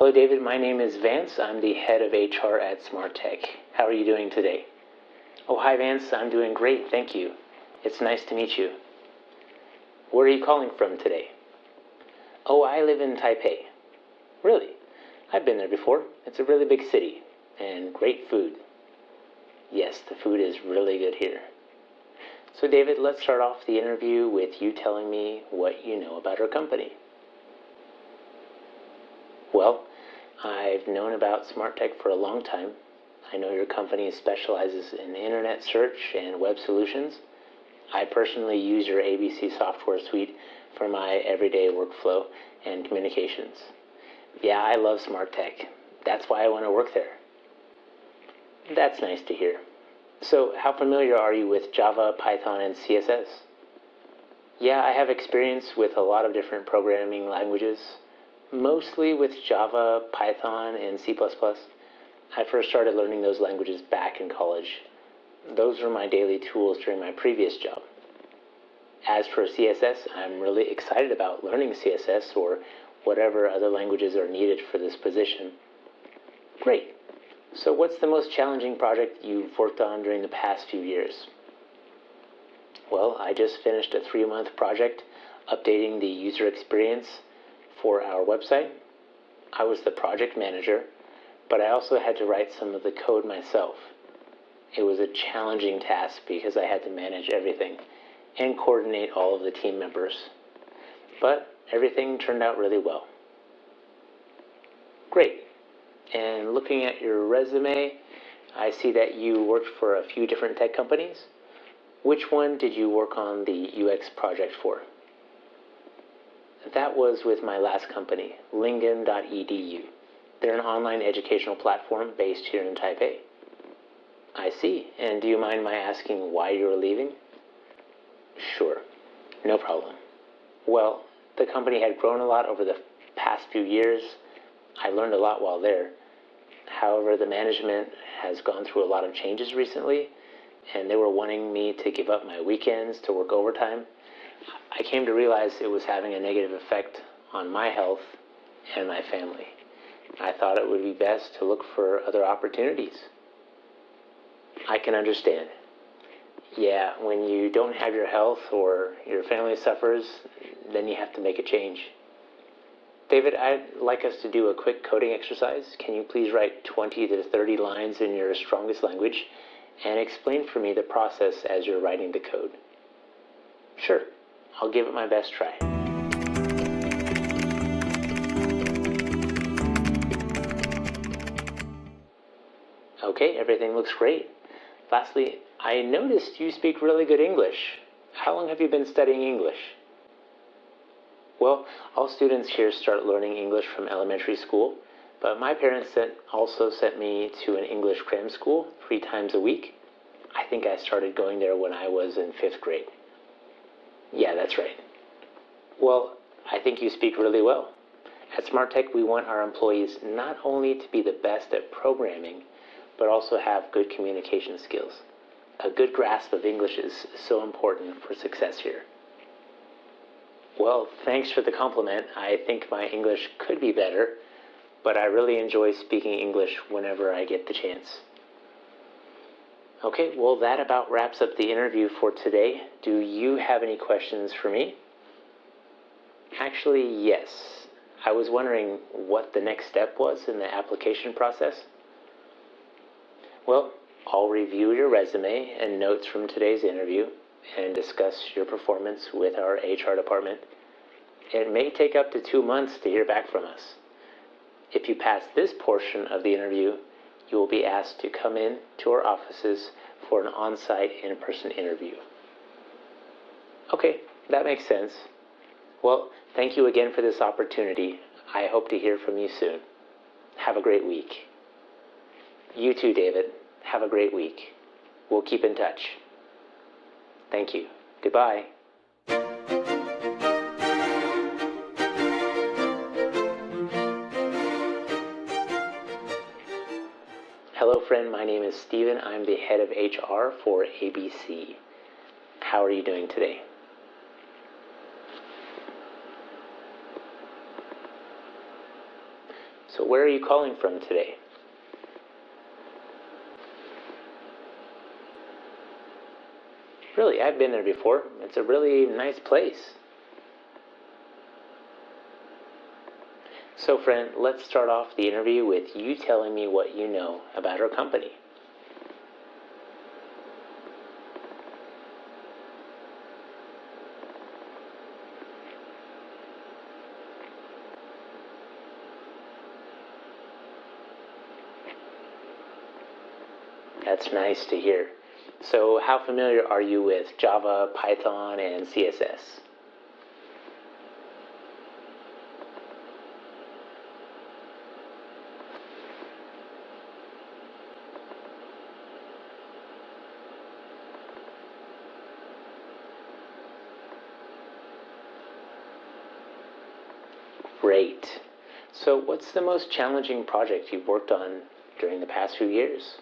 Hello, David. My name is Vance. I'm the head of HR at SmartTech. How are you doing today? Oh, hi, Vance. I'm doing great, thank you. It's nice to meet you. Where are you calling from today? Oh, I live in Taipei. Really? I've been there before. It's a really big city and great food. Yes, the food is really good here. So, David, let's start off the interview with you telling me what you know about our company. Well, I've known about SmartTech for a long time. I know your company specializes in internet search and web solutions. I personally use your ABC software suite for my everyday workflow and communications. Yeah, I love SmartTech. That's why I want to work there. That's nice to hear. So, how familiar are you with Java, Python, and CSS? Yeah, I have experience with a lot of different programming languages, mostly with Java, Python, and C++. I first started learning those languages back in college. Those were my daily tools during my previous job. As for CSS, I'm really excited about learning CSS or whatever other languages are needed for this position. Great. So what's the most challenging project you've worked on during the past few years? Well, I just finished a 3-month project updating the user experience for our website. I was the project manager, but I also had to write some of the code myself. It was a challenging task because I had to manage everything and coordinate all of the team members. But everything turned out really well. Great. And looking at your resume, I see that you worked for a few different tech companies. Which one did you work on the UX project for? That was with my last company, Lingen.edu. They're an online educational platform based here in Taipei. I see. And do you mind my asking why you were leaving? Sure. No problem. Well, the company had grown a lot over the past few years. I learned a lot while there. However, the management has gone through a lot of changes recently, and they were wanting me to give up my weekends to work overtime. I came to realize it was having a negative effect on my health and my family. I thought it would be best to look for other opportunities. I can understand. Yeah, when you don't have your health or your family suffers, then you have to make a change. David, I'd like us to do a quick coding exercise. Can you please write 20 to 30 lines in your strongest language and explain for me the process as you're writing the code? Sure, I'll give it my best try. Okay, everything looks great. Lastly, I noticed you speak really good English. How long have you been studying English? Well, all students here start learning English from elementary school, but my parents also sent me to an English cram school 3 times a week. I think I started going there when I was in 5th grade. Yeah, that's right. Well, I think you speak really well. At SmartTech, we want our employees not only to be the best at programming, but also have good communication skills. A good grasp of English is so important for success here. Well, thanks for the compliment. I think my English could be better, but I really enjoy speaking English whenever I get the chance. Okay, well, that about wraps up the interview for today. Do you have any questions for me? Actually, yes. I was wondering what the next step was in the application process. Well, I'll review your resume and notes from today's interview and discuss your performance with our HR department. It may take up to 2 months to hear back from us. If you pass this portion of the interview, you will be asked to come in to our offices for an on-site in-person interview. Okay, that makes sense. Well, thank you again for this opportunity. I hope to hear from you soon. Have a great week. You too, David. Have a great week. We'll keep in touch. Thank you. Goodbye. Hello, friend. My name is Steven. I'm the head of HR for ABC. How are you doing today? So where are you calling from today? Really, I've been there before. It's a really nice place. So friend, let's start off the interview with you telling me what you know about our company. That's nice to hear. So how familiar are you with Java, Python, and CSS? Great. So what's the most challenging project you've worked on during the past few years?